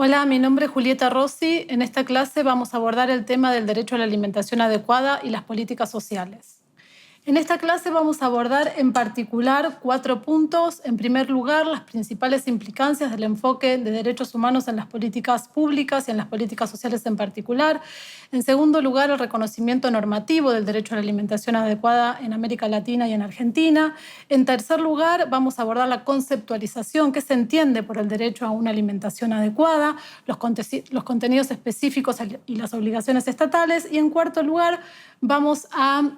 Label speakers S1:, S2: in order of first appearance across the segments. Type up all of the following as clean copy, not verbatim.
S1: Hola, mi nombre es Julieta Rossi. En esta clase vamos a abordar el tema del derecho a la alimentación adecuada y las políticas sociales. En esta clase vamos a abordar en particular 4 puntos. En primer lugar, las principales implicancias del enfoque de derechos humanos en las políticas públicas y en las políticas sociales en particular. En segundo lugar, el reconocimiento normativo del derecho a la alimentación adecuada en América Latina y en Argentina. En tercer lugar, vamos a abordar la conceptualización, qué se entiende por el derecho a una alimentación adecuada, los contenidos específicos y las obligaciones estatales. Y en cuarto lugar, vamos a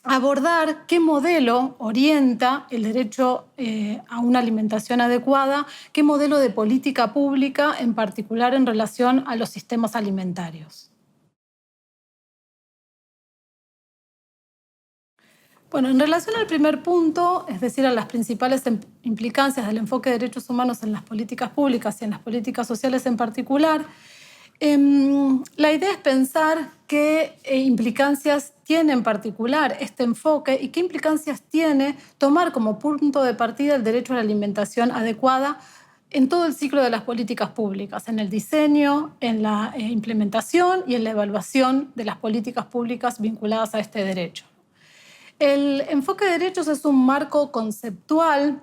S1: abordar qué modelo orienta el derecho a una alimentación adecuada, qué modelo de política pública, en particular en relación a los sistemas alimentarios. Bueno, en relación al primer punto, es decir, a las principales implicancias del enfoque de derechos humanos en las políticas públicas y en las políticas sociales en particular, la idea es pensar qué implicancias tiene en particular este enfoque y qué implicancias tiene tomar como punto de partida el derecho a la alimentación adecuada en todo el ciclo de las políticas públicas, en el diseño, en la implementación y en la evaluación de las políticas públicas vinculadas a este derecho. El enfoque de derechos es un marco conceptual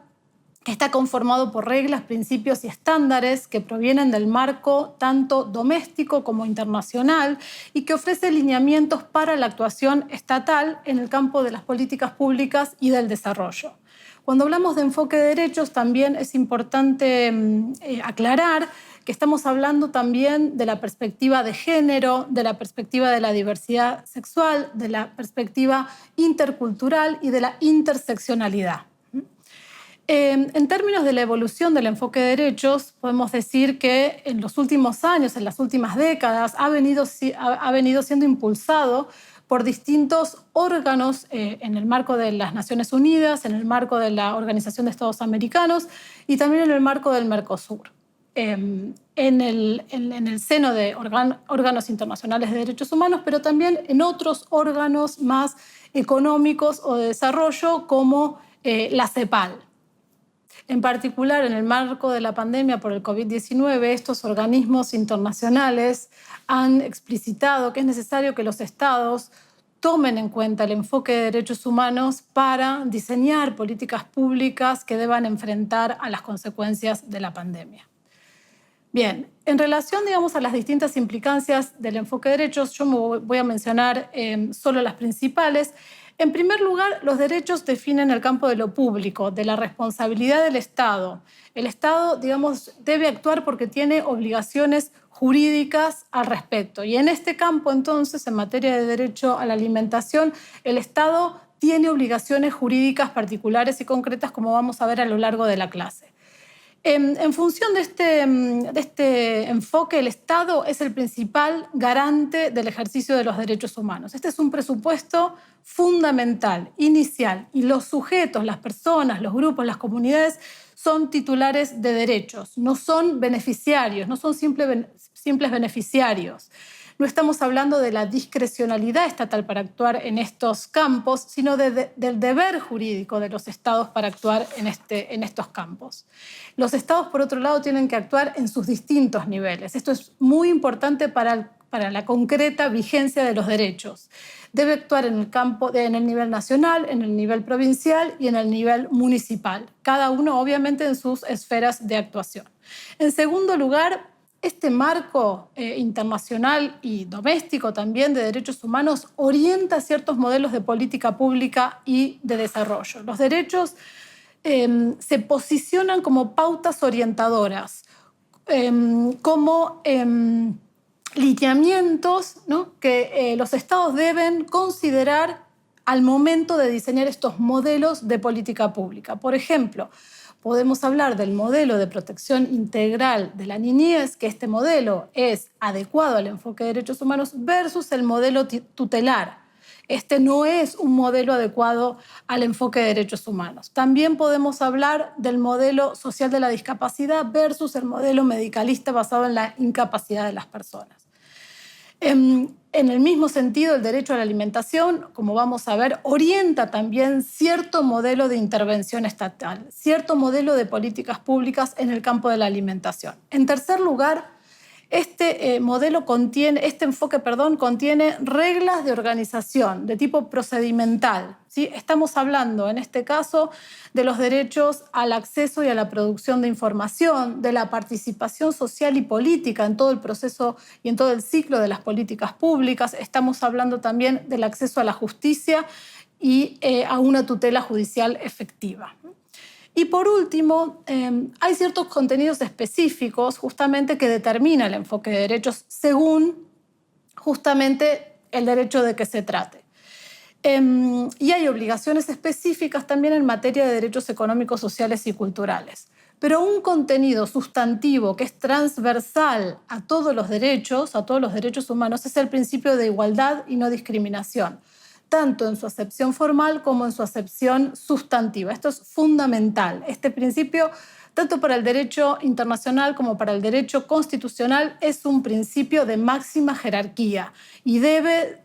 S1: que está conformado por reglas, principios y estándares que provienen del marco tanto doméstico como internacional y que ofrece lineamientos para la actuación estatal en el campo de las políticas públicas y del desarrollo. Cuando hablamos de enfoque de derechos, también es importante aclarar que estamos hablando también de la perspectiva de género, de la perspectiva de la diversidad sexual, de la perspectiva intercultural y de la interseccionalidad. En términos de la evolución del enfoque de derechos, podemos decir que en los últimos años, en las últimas décadas, ha venido siendo impulsado por distintos órganos en el marco de las Naciones Unidas, en el marco de la Organización de Estados Americanos y también en el marco del Mercosur. En el seno de órganos internacionales de derechos humanos, pero también en otros órganos más económicos o de desarrollo como la CEPAL. En particular, en el marco de la pandemia por el COVID-19, estos organismos internacionales han explicitado que es necesario que los estados tomen en cuenta el enfoque de derechos humanos para diseñar políticas públicas que deban enfrentar a las consecuencias de la pandemia. Bien, en relación, a las distintas implicancias del enfoque de derechos, yo me voy a mencionar solo las principales. En primer lugar, los derechos definen el campo de lo público, de la responsabilidad del Estado. El Estado, debe actuar porque tiene obligaciones jurídicas al respecto. Y en este campo, entonces, en materia de derecho a la alimentación, el Estado tiene obligaciones jurídicas particulares y concretas, como vamos a ver a lo largo de la clase. En función de este enfoque, el Estado es el principal garante del ejercicio de los derechos humanos. Este es un presupuesto fundamental, inicial, y los sujetos, las personas, los grupos, las comunidades son titulares de derechos, no son beneficiarios, no son simples beneficiarios. No estamos hablando de la discrecionalidad estatal para actuar en estos campos, sino del deber jurídico de los estados para actuar en estos campos. Los estados, por otro lado, tienen que actuar en sus distintos niveles. Esto es muy importante para la concreta vigencia de los derechos. Debe actuar en el nivel nacional, en el nivel provincial y en el nivel municipal, cada uno obviamente en sus esferas de actuación. En segundo lugar, este marco internacional y doméstico también de derechos humanos orienta ciertos modelos de política pública y de desarrollo. Los derechos se posicionan como pautas orientadoras, como lineamientos, ¿no?, que los estados deben considerar al momento de diseñar estos modelos de política pública. Por ejemplo, podemos hablar del modelo de protección integral de la niñez, que este modelo es adecuado al enfoque de derechos humanos, versus el modelo tutelar. Este no es un modelo adecuado al enfoque de derechos humanos. También podemos hablar del modelo social de la discapacidad versus el modelo medicalista basado en la incapacidad de las personas. En el mismo sentido, el derecho a la alimentación, como vamos a ver, orienta también cierto modelo de intervención estatal, cierto modelo de políticas públicas en el campo de la alimentación. En tercer lugar, este enfoque contiene reglas de organización de tipo procedimental, ¿sí? Estamos hablando, en este caso, de los derechos al acceso y a la producción de información, de la participación social y política en todo el proceso y en todo el ciclo de las políticas públicas. Estamos hablando también del acceso a la justicia y a una tutela judicial efectiva. Y por último, hay ciertos contenidos específicos justamente que determinan el enfoque de derechos según justamente el derecho de que se trate. Y hay obligaciones específicas también en materia de derechos económicos, sociales y culturales. Pero un contenido sustantivo que es transversal a todos los derechos humanos, es el principio de igualdad y no discriminación, tanto en su acepción formal como en su acepción sustantiva. Esto es fundamental. Este principio, tanto para el derecho internacional como para el derecho constitucional, es un principio de máxima jerarquía y debe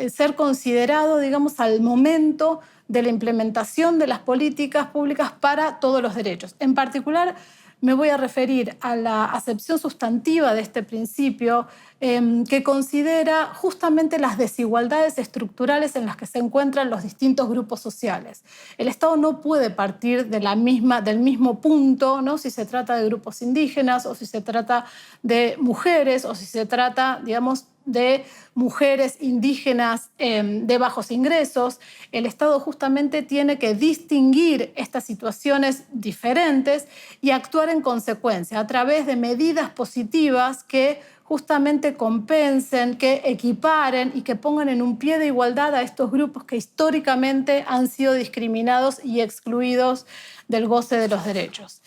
S1: ser considerado, digamos, al momento de la implementación de las políticas públicas para todos los derechos. En particular, me voy a referir a la acepción sustantiva de este principio, que considera justamente las desigualdades estructurales en las que se encuentran los distintos grupos sociales. El Estado no puede partir del mismo punto, ¿no? Si se trata de grupos indígenas o si se trata de mujeres o si se trata, digamos, de mujeres indígenas de bajos ingresos. El Estado justamente tiene que distinguir estas situaciones diferentes y actuar en consecuencia a través de medidas positivas que justamente compensen, que equiparen y que pongan en un pie de igualdad a estos grupos que históricamente han sido discriminados y excluidos del goce de los derechos.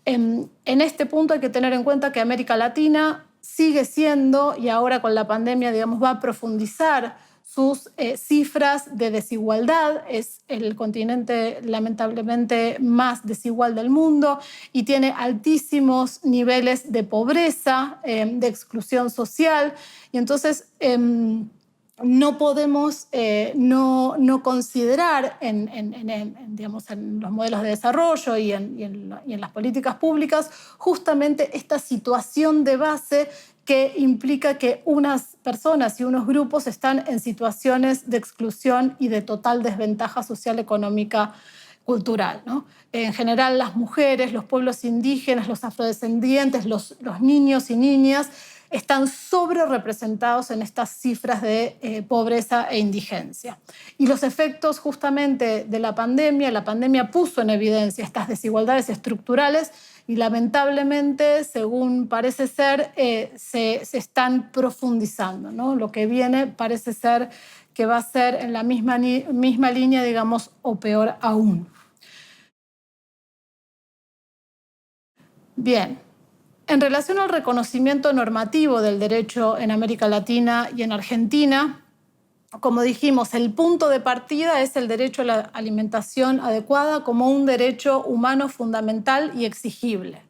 S1: En este punto hay que tener en cuenta que América Latina sigue siendo, y ahora con la pandemia, digamos, va a profundizar sus cifras de desigualdad. Es el continente lamentablemente más desigual del mundo y tiene altísimos niveles de pobreza, de exclusión social. Y entonces no podemos no considerar digamos, en los modelos de desarrollo y en las políticas públicas justamente esta situación de base que implica que unas personas y unos grupos están en situaciones de exclusión y de total desventaja social, económica, cultural, ¿no? En general, las mujeres, los pueblos indígenas, los afrodescendientes, los niños y niñas están sobre representados en estas cifras de pobreza e indigencia. Y los efectos justamente de la pandemia puso en evidencia estas desigualdades estructurales y lamentablemente, según parece ser, se están profundizando, ¿no? Lo que viene parece ser que va a ser en la misma línea, digamos, o peor aún. Bien. En relación al reconocimiento normativo del derecho en América Latina y en Argentina, como dijimos, el punto de partida es el derecho a la alimentación adecuada como un derecho humano fundamental y exigible.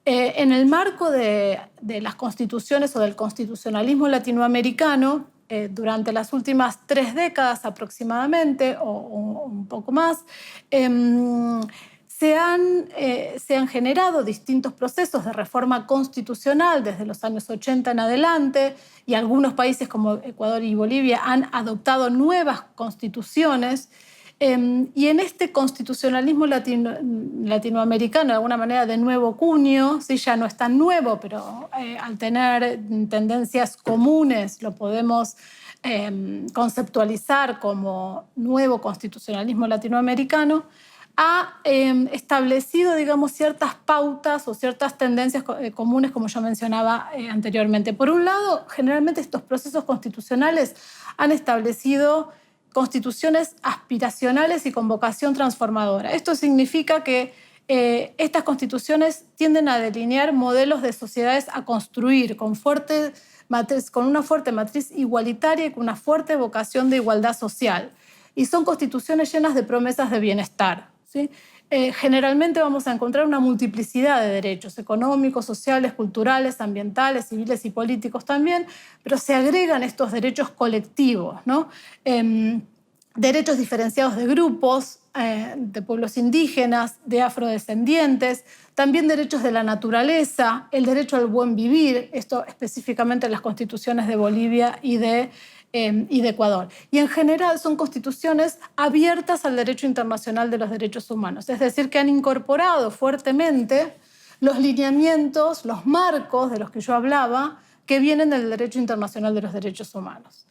S1: En el marco de las constituciones o del constitucionalismo latinoamericano, durante las últimas 3 décadas aproximadamente, o un poco más, se han generado distintos procesos de reforma constitucional desde los años 80 en adelante, y algunos países como Ecuador y Bolivia han adoptado nuevas constituciones. Y en este constitucionalismo latinoamericano, de alguna manera de nuevo cuño, ¿sí? Ya no es tan nuevo, pero al tener tendencias comunes lo podemos conceptualizar como nuevo constitucionalismo latinoamericano, ha establecido, digamos, ciertas pautas o ciertas tendencias comunes, como yo mencionaba anteriormente. Por un lado, generalmente estos procesos constitucionales han establecido constituciones aspiracionales y con vocación transformadora. Esto significa que estas constituciones tienden a delinear modelos de sociedades a construir con una fuerte matriz igualitaria y con una fuerte vocación de igualdad social. Y son constituciones llenas de promesas de bienestar, ¿sí? generalmente vamos a encontrar una multiplicidad de derechos económicos, sociales, culturales, ambientales, civiles y políticos también, pero se agregan estos derechos colectivos, ¿no? Derechos diferenciados de grupos, de pueblos indígenas, de afrodescendientes, también derechos de la naturaleza, el derecho al buen vivir, esto específicamente en las constituciones de Bolivia y de Ecuador. Y en general son constituciones abiertas al derecho internacional de los derechos humanos, es decir, que han incorporado fuertemente los lineamientos, los marcos de los que yo hablaba, que vienen del derecho internacional de los derechos humanos.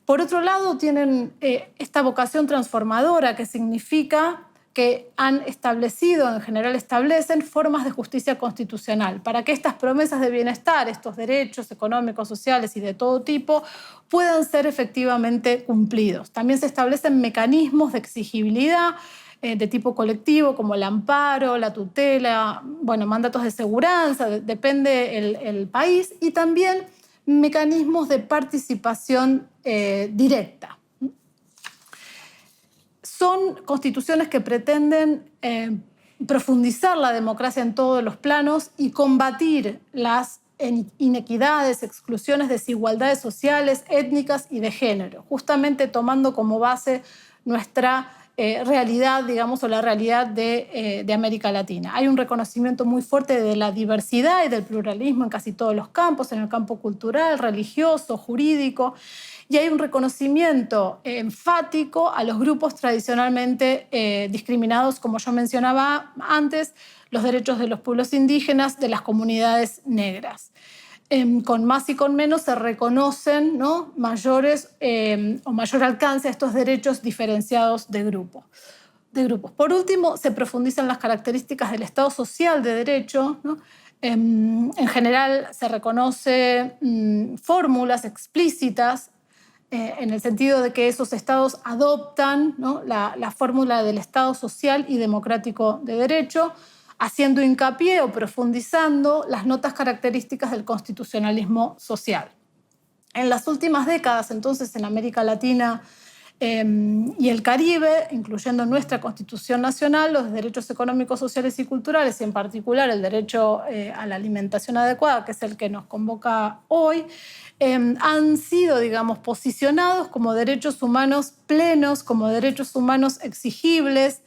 S1: Por otro lado, tienen esta vocación transformadora, que significa que han establecido, en general establecen, formas de justicia constitucional para que estas promesas de bienestar, estos derechos económicos, sociales y de todo tipo, puedan ser efectivamente cumplidos. También se establecen mecanismos de exigibilidad de tipo colectivo, como el amparo, la tutela, bueno, mandatos de seguridad, depende el país, y también mecanismos de participación directa. Son constituciones que pretenden profundizar la democracia en todos los planos y combatir las inequidades, exclusiones, desigualdades sociales, étnicas y de género, justamente tomando como base nuestra realidad, digamos, o la realidad de América Latina. Hay un reconocimiento muy fuerte de la diversidad y del pluralismo en casi todos los campos, en el campo cultural, religioso, jurídico, y hay un reconocimiento enfático a los grupos tradicionalmente discriminados, como yo mencionaba antes, los derechos de los pueblos indígenas, de las comunidades negras. Con más y con menos se reconocen, ¿no?, mayores o mayor alcance a estos derechos diferenciados de grupos. Por último, se profundizan las características del Estado social de derecho, ¿no? En general se reconoce fórmulas explícitas en el sentido de que esos estados adoptan, ¿no?, la fórmula del Estado social y democrático de derecho, haciendo hincapié o profundizando las notas características del constitucionalismo social. En las últimas décadas, entonces, en América Latina y el Caribe, incluyendo nuestra Constitución Nacional, los derechos económicos, sociales y culturales, y en particular el derecho a la alimentación adecuada, que es el que nos convoca hoy, han sido, digamos, posicionados como derechos humanos plenos, como derechos humanos exigibles,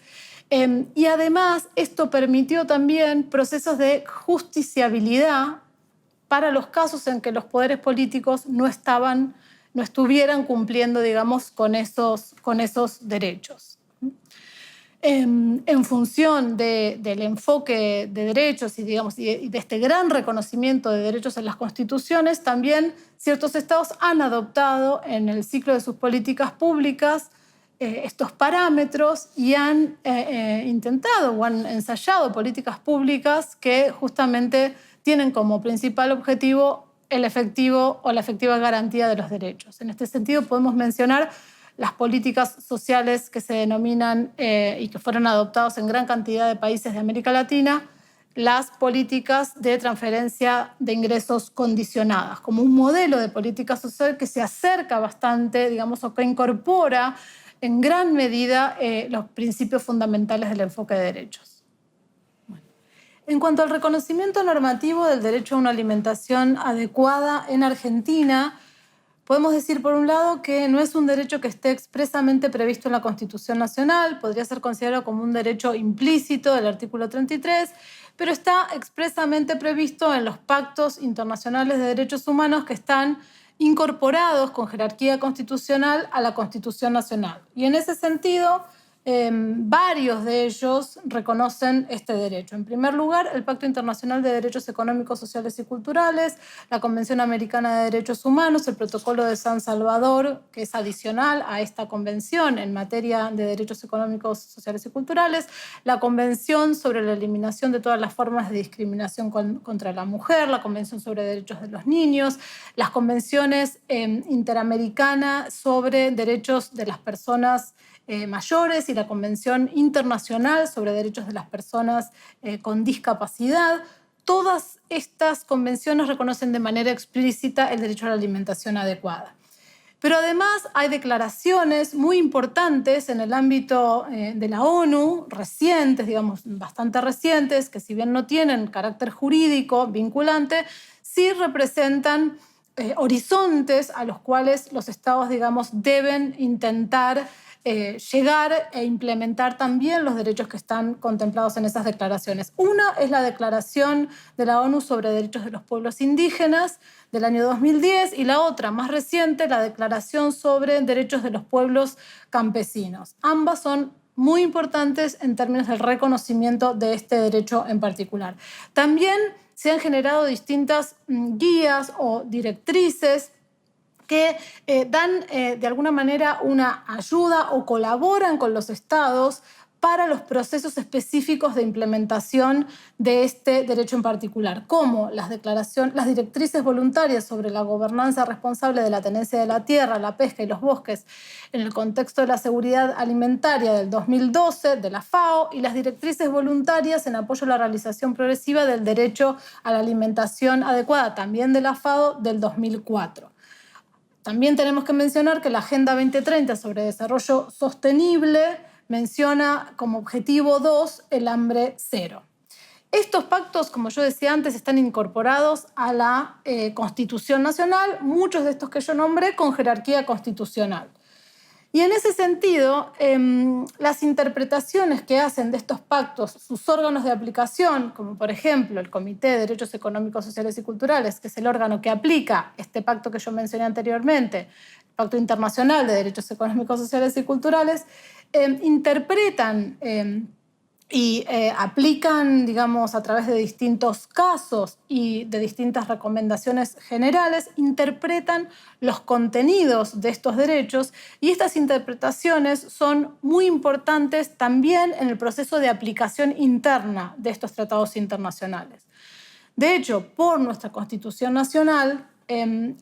S1: y además esto permitió también procesos de justiciabilidad para los casos en que los poderes políticos no estuvieran cumpliendo, digamos, con esos derechos. En función del enfoque de derechos y de este gran reconocimiento de derechos en las constituciones, también ciertos estados han adoptado en el ciclo de sus políticas públicas estos parámetros y han intentado o han ensayado políticas públicas que justamente tienen como principal objetivo el efectivo o la efectiva garantía de los derechos. En este sentido podemos mencionar las políticas sociales que se denominan y que fueron adoptadas en gran cantidad de países de América Latina, las políticas de transferencia de ingresos condicionadas, como un modelo de política social que se acerca bastante, digamos, o que incorpora en gran medida los principios fundamentales del enfoque de derechos. Bueno. En cuanto al reconocimiento normativo del derecho a una alimentación adecuada en Argentina, podemos decir, por un lado, que no es un derecho que esté expresamente previsto en la Constitución Nacional, podría ser considerado como un derecho implícito del artículo 33, pero está expresamente previsto en los pactos internacionales de derechos humanos que están incorporados con jerarquía constitucional a la Constitución Nacional. Y en ese sentido, varios de ellos reconocen este derecho. En primer lugar, el Pacto Internacional de Derechos Económicos, Sociales y Culturales, la Convención Americana de Derechos Humanos, el Protocolo de San Salvador, que es adicional a esta convención en materia de derechos económicos, sociales y culturales, la Convención sobre la Eliminación de todas las formas de discriminación contra la mujer, la Convención sobre Derechos de los Niños, las convenciones interamericanas sobre derechos de las personas mayores y la Convención Internacional sobre Derechos de las Personas con Discapacidad. Todas estas convenciones reconocen de manera explícita el derecho a la alimentación adecuada. Pero además hay declaraciones muy importantes en el ámbito de la ONU, recientes, digamos, bastante recientes, que si bien no tienen carácter jurídico vinculante, sí representan horizontes a los cuales los estados, digamos, deben intentar llegar e implementar también los derechos que están contemplados en esas declaraciones. Una es la Declaración de la ONU sobre Derechos de los Pueblos Indígenas del año 2010 y la otra, más reciente, la Declaración sobre Derechos de los Pueblos Campesinos. Ambas son muy importantes en términos del reconocimiento de este derecho en particular. También se han generado distintas guías o directrices que dan de alguna manera una ayuda o colaboran con los estados para los procesos específicos de implementación de este derecho en particular, como las directrices voluntarias sobre la gobernanza responsable de la tenencia de la tierra, la pesca y los bosques en el contexto de la seguridad alimentaria del 2012 de la FAO y las directrices voluntarias en apoyo a la realización progresiva del derecho a la alimentación adecuada, también de la FAO del 2004. También tenemos que mencionar que la Agenda 2030 sobre Desarrollo Sostenible menciona como objetivo 2 el hambre cero. Estos pactos, como yo decía antes, están incorporados a la Constitución Nacional, muchos de estos que yo nombré con jerarquía constitucional. Y en ese sentido, las interpretaciones que hacen de estos pactos sus órganos de aplicación, como por ejemplo el Comité de Derechos Económicos, Sociales y Culturales, que es el órgano que aplica este pacto que yo mencioné anteriormente, el Pacto Internacional de Derechos Económicos, Sociales y Culturales, interpretan y aplican, digamos, a través de distintos casos y de distintas recomendaciones generales, interpretan los contenidos de estos derechos y estas interpretaciones son muy importantes también en el proceso de aplicación interna de estos tratados internacionales. De hecho, por nuestra Constitución Nacional,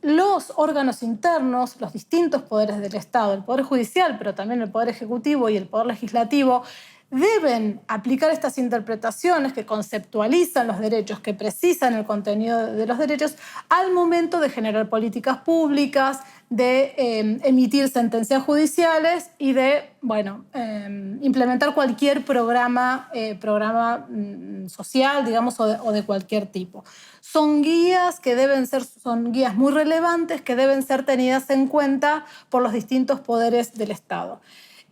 S1: los órganos internos, los distintos poderes del Estado, el Poder Judicial, pero también el Poder Ejecutivo y el Poder Legislativo, deben aplicar estas interpretaciones que conceptualizan los derechos, que precisan el contenido de los derechos, al momento de generar políticas públicas, de emitir sentencias judiciales y de implementar cualquier programa social, digamos, o de cualquier tipo. Son guías son guías muy relevantes que deben ser tenidas en cuenta por los distintos poderes del Estado.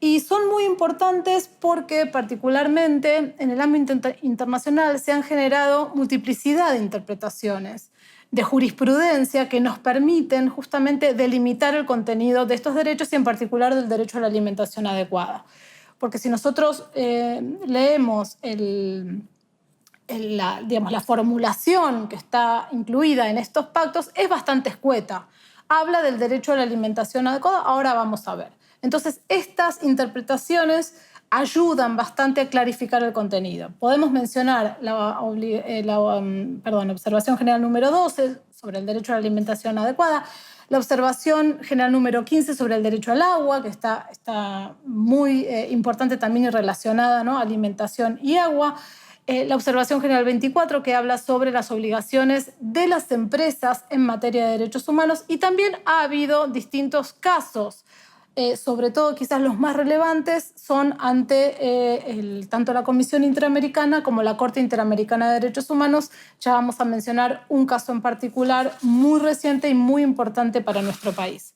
S1: Y son muy importantes porque particularmente en el ámbito internacional se han generado multiplicidad de interpretaciones de jurisprudencia que nos permiten justamente delimitar el contenido de estos derechos y en particular del derecho a la alimentación adecuada. Porque si nosotros leemos la formulación que está incluida en estos pactos, es bastante escueta. Habla del derecho a la alimentación adecuada, ahora vamos a ver. Entonces, estas interpretaciones ayudan bastante a clarificar el contenido. Podemos mencionar la observación general número 12 sobre el derecho a la alimentación adecuada, la observación general número 15 sobre el derecho al agua, que está muy importante también y relacionada, ¿no?, alimentación y agua, la observación general 24, que habla sobre las obligaciones de las empresas en materia de derechos humanos, y también ha habido distintos casos. Sobre todo quizás los más relevantes son ante tanto la Comisión Interamericana como la Corte Interamericana de Derechos Humanos. Ya vamos a mencionar un caso en particular muy reciente y muy importante para nuestro país.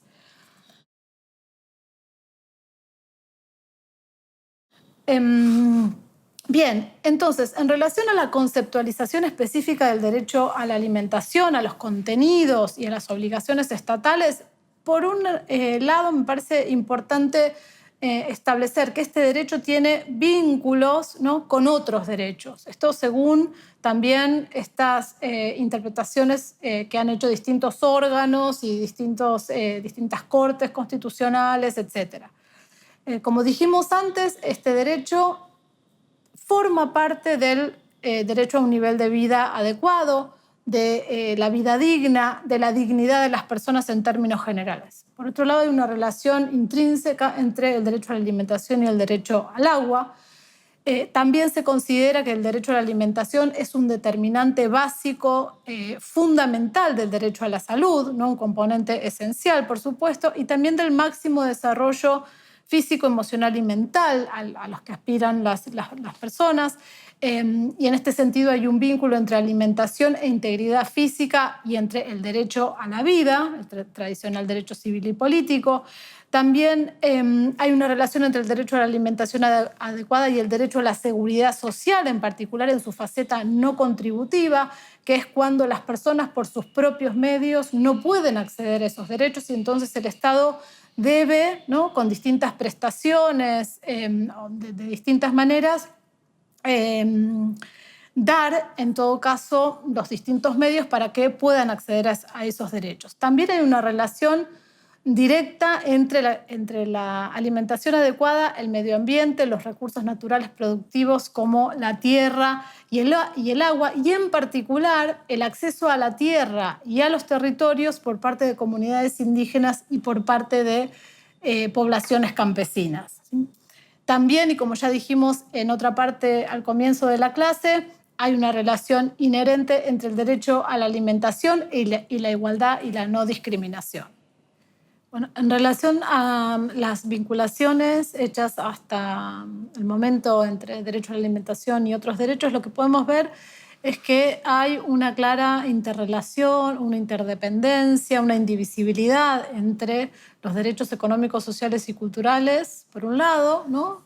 S1: Bien, entonces, en relación a la conceptualización específica del derecho a la alimentación, a los contenidos y a las obligaciones estatales, por un lado, me parece importante establecer que este derecho tiene vínculos, ¿no?, con otros derechos. Esto según también estas interpretaciones que han hecho distintos órganos y distintas cortes constitucionales, etc. Como dijimos antes, este derecho forma parte del derecho a un nivel de vida adecuado, de la vida digna, de la dignidad de las personas en términos generales. Por otro lado, hay una relación intrínseca entre el derecho a la alimentación y el derecho al agua. También se considera que el derecho a la alimentación es un determinante básico, fundamental del derecho a la salud, ¿no? Un componente esencial, por supuesto, y también del máximo desarrollo físico, emocional y mental a los que aspiran las personas. Y en este sentido hay un vínculo entre alimentación e integridad física y entre el derecho a la vida, el tradicional derecho civil y político. También hay una relación entre el derecho a la alimentación adecuada y el derecho a la seguridad social, en particular en su faceta no contributiva, que es cuando las personas por sus propios medios no pueden acceder a esos derechos y entonces el Estado debe, ¿no?, con distintas prestaciones, de distintas maneras, dar, en todo caso, los distintos medios para que puedan acceder a esos derechos. También hay una relación directa entre la alimentación adecuada, el medio ambiente, los recursos naturales productivos como la tierra y el agua, y en particular el acceso a la tierra y a los territorios por parte de comunidades indígenas y por parte de poblaciones campesinas, ¿sí? También, y como ya dijimos en otra parte al comienzo de la clase, hay una relación inherente entre el derecho a la alimentación y la igualdad y la no discriminación. Bueno, en relación a las vinculaciones hechas hasta el momento entre derecho a la alimentación y otros derechos, lo que podemos ver es que hay una clara interrelación, una interdependencia, una indivisibilidad entre los derechos económicos, sociales y culturales, por un lado, ¿no?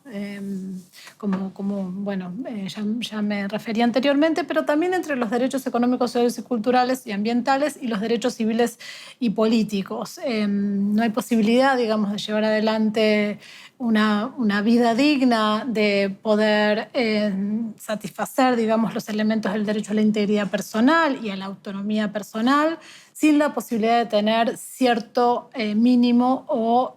S1: Ya me refería anteriormente, pero también entre los derechos económicos, sociales y culturales y ambientales y los derechos civiles y políticos. No hay posibilidad, digamos, de llevar adelante una vida digna, de poder satisfacer, digamos, los elementos del derecho a la integridad personal y a la autonomía personal, sin la posibilidad de tener cierto mínimo o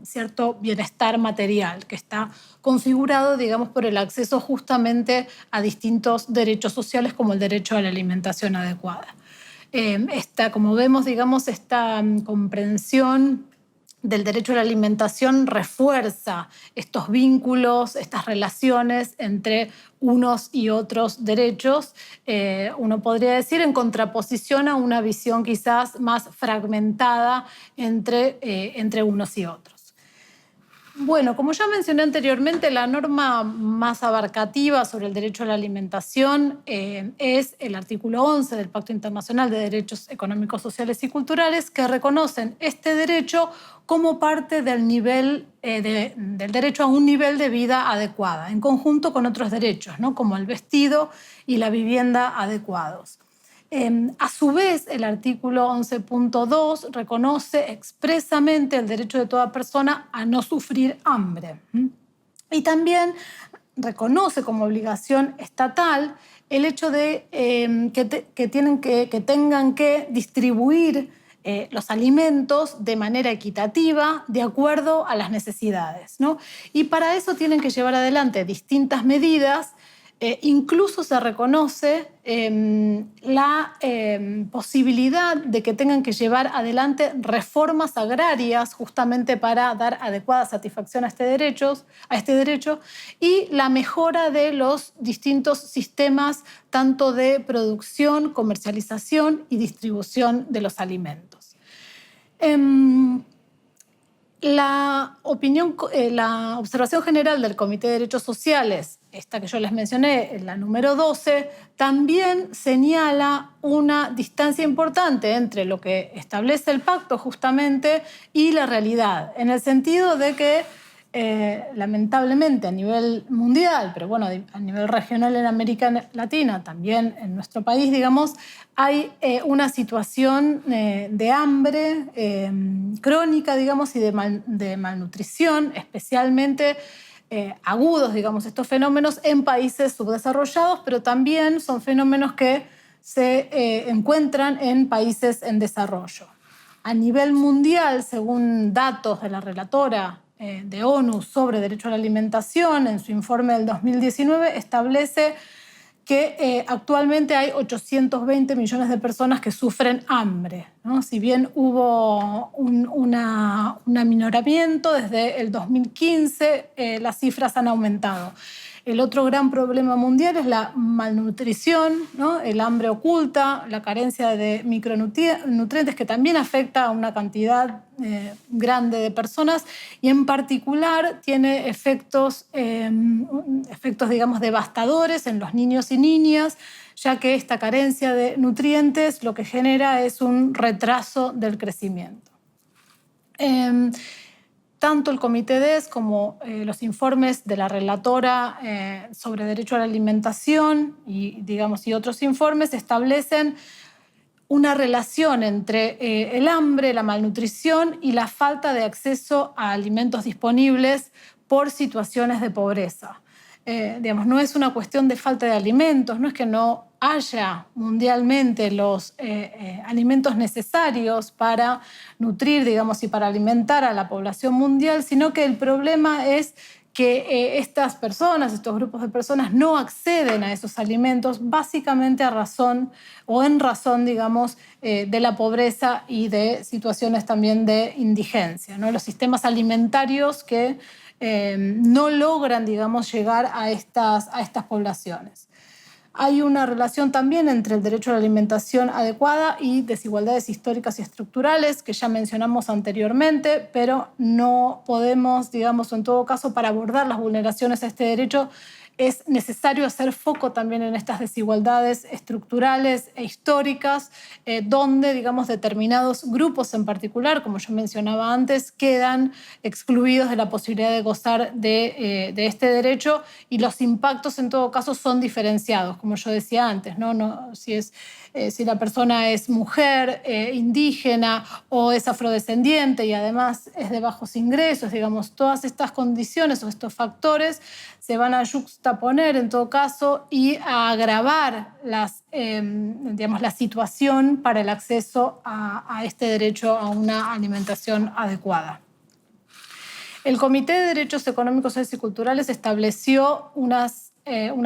S1: cierto bienestar material que está configurado, digamos, por el acceso justamente a distintos derechos sociales como el derecho a la alimentación adecuada. Como vemos, digamos, esta comprensión del derecho a la alimentación refuerza estos vínculos, estas relaciones entre unos y otros derechos, uno podría decir, en contraposición a una visión quizás más fragmentada entre unos y otros. Bueno, como ya mencioné anteriormente, la norma más abarcativa sobre el derecho a la alimentación es el artículo 11 del Pacto Internacional de Derechos Económicos, Sociales y Culturales, que reconocen este derecho como parte del derecho a un nivel de vida adecuada, en conjunto con otros derechos, ¿no?, como el vestido y la vivienda adecuados. A su vez, el artículo 11.2 reconoce expresamente el derecho de toda persona a no sufrir hambre. Y también reconoce como obligación estatal el hecho de que tengan que distribuir los alimentos de manera equitativa, de acuerdo a las necesidades, ¿no? Y para eso tienen que llevar adelante distintas medidas. Incluso se reconoce la posibilidad de que tengan que llevar adelante reformas agrarias justamente para dar adecuada satisfacción a este derecho y la mejora de los distintos sistemas tanto de producción, comercialización y distribución de los alimentos. La observación general del Comité de Derechos Sociales, esta que yo les mencioné, la número 12, también señala una distancia importante entre lo que establece el pacto justamente y la realidad, en el sentido de que lamentablemente a nivel mundial, pero bueno, a nivel regional en América Latina, también en nuestro país, digamos, hay una situación de hambre crónica, digamos, y de malnutrición, especialmente agudos, digamos, estos fenómenos en países subdesarrollados, pero también son fenómenos que se encuentran en países en desarrollo. A nivel mundial, según datos de la relatora de ONU sobre derecho a la alimentación, en su informe del 2019, establece que actualmente hay 820 millones de personas que sufren hambre, ¿no? Si bien hubo un aminoramiento desde el 2015, las cifras han aumentado. El otro gran problema mundial es la malnutrición, ¿no? El hambre oculta, la carencia de micronutrientes que también afecta a una cantidad grande de personas y en particular tiene efectos, digamos, devastadores en los niños y niñas, ya que esta carencia de nutrientes lo que genera es un retraso del crecimiento. Tanto el Comité DES como los informes de la relatora sobre derecho a la alimentación y otros informes establecen una relación entre el hambre, la malnutrición y la falta de acceso a alimentos disponibles por situaciones de pobreza. No es una cuestión de falta de alimentos, no es que no haya mundialmente los alimentos necesarios para nutrir, y para alimentar a la población mundial, sino que el problema es que estas personas, estos grupos de personas, no acceden a esos alimentos básicamente en razón, de la pobreza y de situaciones también de indigencia, ¿no? Los sistemas alimentarios que no logran, llegar a estas poblaciones. Hay una relación también entre el derecho a la alimentación adecuada y desigualdades históricas y estructurales que ya mencionamos anteriormente, pero no podemos, o en todo caso, para abordar las vulneraciones a este derecho, es necesario hacer foco también en estas desigualdades estructurales e históricas, donde, determinados grupos en particular, como yo mencionaba antes, quedan excluidos de la posibilidad de gozar de este derecho y los impactos, en todo caso, son diferenciados, como yo decía antes, ¿no? Si la persona es mujer, indígena o es afrodescendiente y además es de bajos ingresos, todas estas condiciones o estos factores se van a juxtaponer en todo caso y a agravar la situación para el acceso a este derecho a una alimentación adecuada. El Comité de Derechos Económicos, Sociales y Culturales estableció una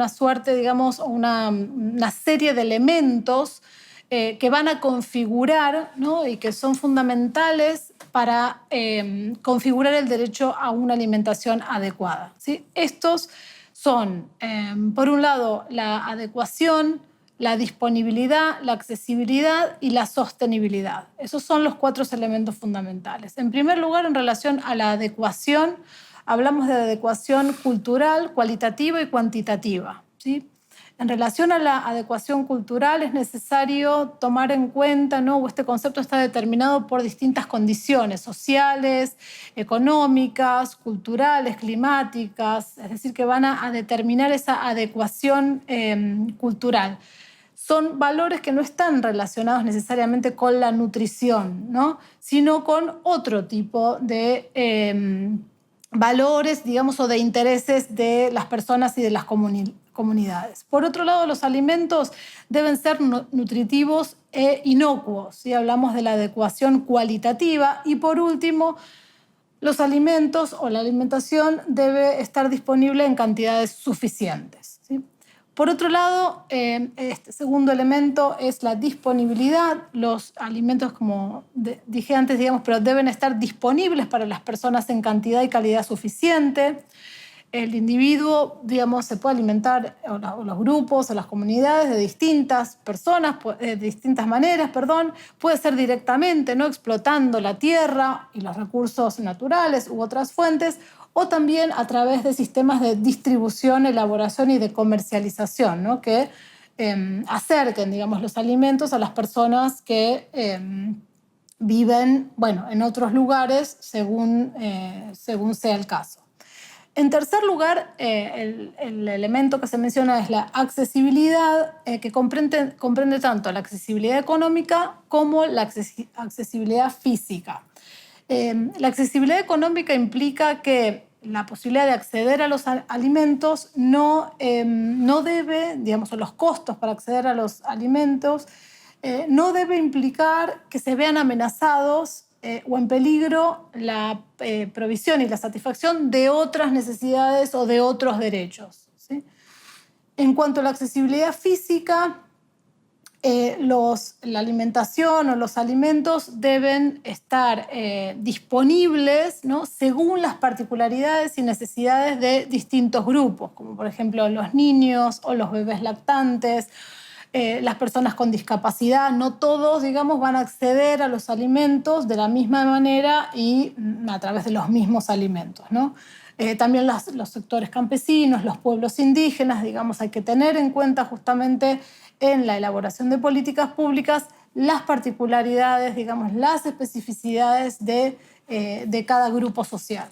S1: suerte, o una serie de elementos que van a configurar, ¿no? Y que son fundamentales para configurar el derecho a una alimentación adecuada, ¿sí? Estos son, por un lado, la adecuación, la disponibilidad, la accesibilidad y la sostenibilidad. Esos son los 4 elementos fundamentales. En primer lugar, en relación a la adecuación, hablamos de adecuación cultural, cualitativa y cuantitativa, ¿sí? En relación a la adecuación cultural es necesario tomar en cuenta, ¿no? Este concepto está determinado por distintas condiciones sociales, económicas, culturales, climáticas, es decir, que van a determinar esa adecuación cultural. Son valores que no están relacionados necesariamente con la nutrición, ¿no? Sino con otro tipo de valores, o de intereses de las personas y de las comunidades. Por otro lado, los alimentos deben ser nutritivos e inocuos, ¿sí? Hablamos de la adecuación cualitativa. Y por último, los alimentos o la alimentación debe estar disponible en cantidades suficientes, ¿sí? Por otro lado, este segundo elemento es la disponibilidad. Los alimentos, como dije antes, pero deben estar disponibles para las personas en cantidad y calidad suficiente. El individuo, se puede alimentar, o los grupos o las comunidades de distintas personas, de distintas maneras, puede ser directamente, ¿no? Explotando la tierra y los recursos naturales u otras fuentes, o también a través de sistemas de distribución, elaboración y de comercialización, ¿no? Que acerquen, los alimentos a las personas que viven, en otros lugares según sea el caso. En tercer lugar, el elemento que se menciona es la accesibilidad, que comprende tanto la accesibilidad económica como la accesibilidad física. La accesibilidad económica implica que la posibilidad de acceder a los alimentos no debe, o los costos para acceder a los alimentos, no debe implicar que se vean amenazados o en peligro la provisión y la satisfacción de otras necesidades o de otros derechos, ¿sí? En cuanto a la accesibilidad física, la alimentación o los alimentos deben estar disponibles, ¿no?, según las particularidades y necesidades de distintos grupos, como por ejemplo los niños o los bebés lactantes, las personas con discapacidad. No todos, digamos, van a acceder a los alimentos de la misma manera y a través de los mismos alimentos, ¿no? También los sectores campesinos, los pueblos indígenas, digamos, hay que tener en cuenta justamente en la elaboración de políticas públicas las particularidades, digamos, las especificidades de cada grupo social.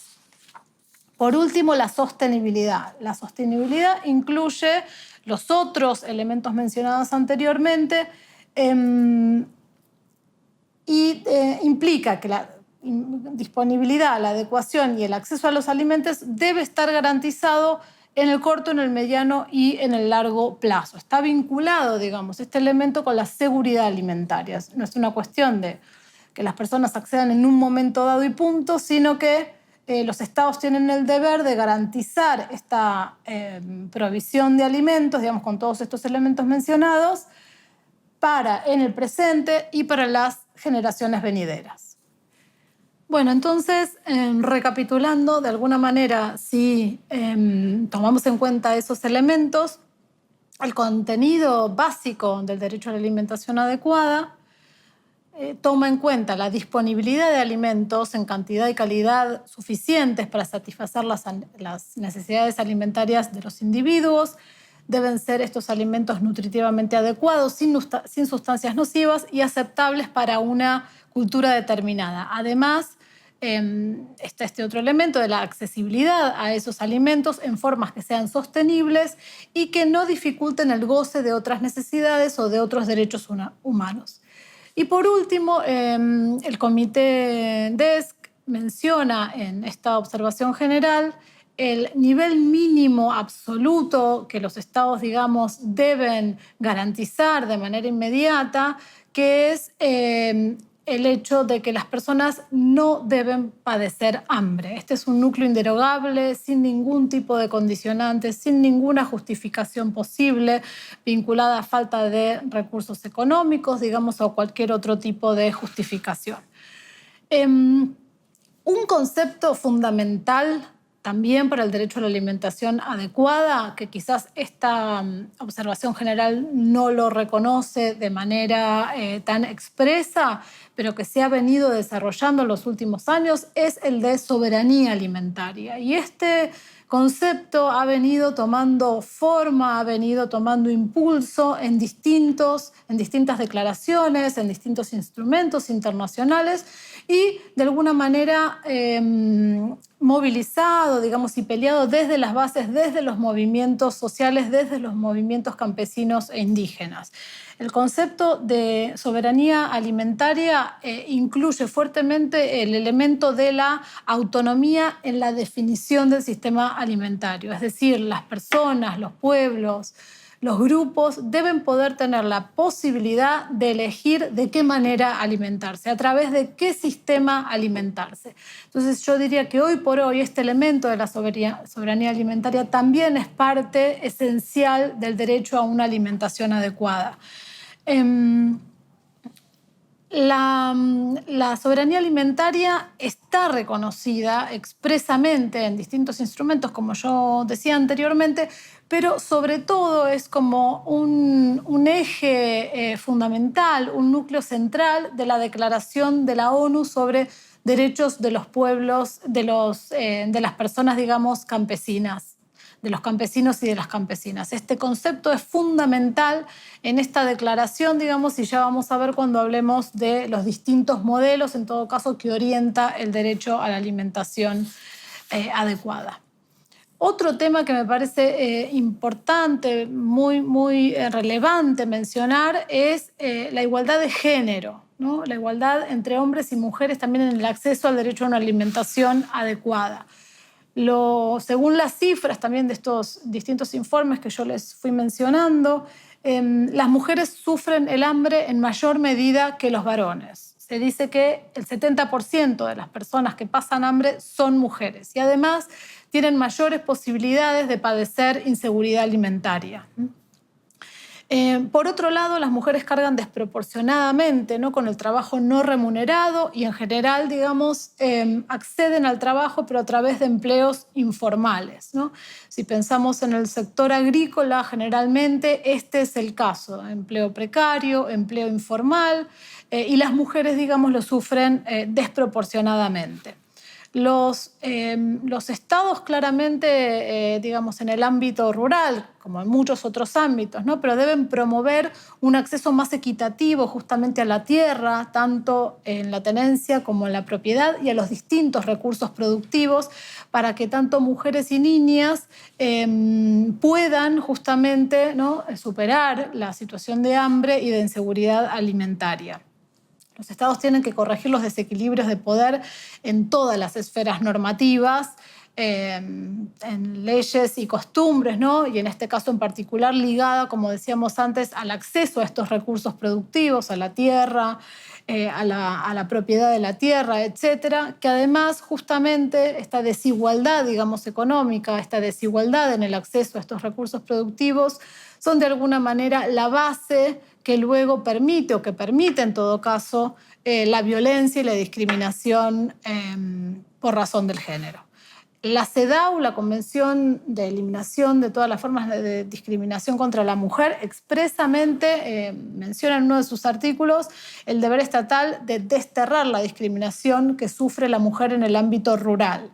S1: Por último, la sostenibilidad. La sostenibilidad incluye los otros elementos mencionados anteriormente y implica que la disponibilidad, la adecuación y el acceso a los alimentos debe estar garantizado en el corto, en el mediano y en el largo plazo. Está vinculado, digamos, este elemento con la seguridad alimentaria. No es una cuestión de que las personas accedan en un momento dado y punto, sino que los estados tienen el deber de garantizar esta provisión de alimentos, digamos, con todos estos elementos mencionados, para en el presente y para las generaciones venideras. Bueno, entonces, recapitulando, de alguna manera, si tomamos en cuenta esos elementos, el contenido básico del derecho a la alimentación adecuada toma en cuenta la disponibilidad de alimentos en cantidad y calidad suficientes para satisfacer las necesidades alimentarias de los individuos. Deben ser estos alimentos nutritivamente adecuados, sin sustancias nocivas y aceptables para una cultura determinada. Además, está este otro elemento de la accesibilidad a esos alimentos en formas que sean sostenibles y que no dificulten el goce de otras necesidades o de otros derechos humanos. Y por último, el Comité DESC menciona en esta observación general el nivel mínimo absoluto que los estados, digamos, deben garantizar de manera inmediata, que es el hecho de que las personas no deben padecer hambre. Este es un núcleo inderogable, sin ningún tipo de condicionantes, sin ninguna justificación posible, vinculada a falta de recursos económicos, digamos, o cualquier otro tipo de justificación. Un concepto fundamental también para el derecho a la alimentación adecuada, que quizás esta observación general no lo reconoce de manera tan expresa, pero que se ha venido desarrollando en los últimos años, es el de soberanía alimentaria. Y este concepto ha venido tomando forma, ha venido tomando impulso en distintas declaraciones, en distintos instrumentos internacionales y de alguna manera movilizado, digamos, y peleado desde las bases, desde los movimientos sociales, desde los movimientos campesinos e indígenas. El concepto de soberanía alimentaria incluye fuertemente el elemento de la autonomía en la definición del sistema alimentario. Es decir, las personas, los pueblos, los grupos deben poder tener la posibilidad de elegir de qué manera alimentarse, a través de qué sistema alimentarse. Entonces yo diría que hoy por hoy este elemento de la soberanía alimentaria también es parte esencial del derecho a una alimentación adecuada. La soberanía alimentaria está reconocida expresamente en distintos instrumentos, como yo decía anteriormente, pero sobre todo es como un eje fundamental, un núcleo central de la Declaración de la ONU sobre derechos de los pueblos, de las personas, digamos, campesinas, de los campesinos y de las campesinas. Este concepto es fundamental en esta declaración, digamos, y ya vamos a ver cuando hablemos de los distintos modelos, en todo caso, que orienta el derecho a la alimentación adecuada. Otro tema que me parece importante, muy relevante mencionar, es la igualdad de género, ¿no? La igualdad entre hombres y mujeres también en el acceso al derecho a una alimentación adecuada. Según las cifras también de estos distintos informes que yo les fui mencionando, las mujeres sufren el hambre en mayor medida que los varones. Se dice que el 70% de las personas que pasan hambre son mujeres y además tienen mayores posibilidades de padecer inseguridad alimentaria. Por otro lado, las mujeres cargan desproporcionadamente, ¿no?, con el trabajo no remunerado y en general, digamos, acceden al trabajo pero a través de empleos informales, ¿no? Si pensamos en el sector agrícola, generalmente este es el caso: empleo precario, empleo informal, y las mujeres, digamos, lo sufren desproporcionadamente. Los estados claramente, digamos, en el ámbito rural, como en muchos otros ámbitos, ¿no?, pero deben promover un acceso más equitativo justamente a la tierra, tanto en la tenencia como en la propiedad, y a los distintos recursos productivos, para que tanto mujeres y niñas puedan justamente, ¿no?, superar la situación de hambre y de inseguridad alimentaria. Los estados tienen que corregir los desequilibrios de poder en todas las esferas normativas, en leyes y costumbres, ¿no?, y en este caso en particular ligada, como decíamos antes, al acceso a estos recursos productivos, a la tierra, a la propiedad de la tierra, etcétera, que además justamente esta desigualdad, digamos, económica, esta desigualdad en el acceso a estos recursos productivos, son de alguna manera la base que luego permite, o que permite en todo caso, la violencia y la discriminación por razón del género. La CEDAW, la Convención de Eliminación de todas las formas de discriminación contra la mujer, expresamente menciona en uno de sus artículos el deber estatal de desterrar la discriminación que sufre la mujer en el ámbito rural.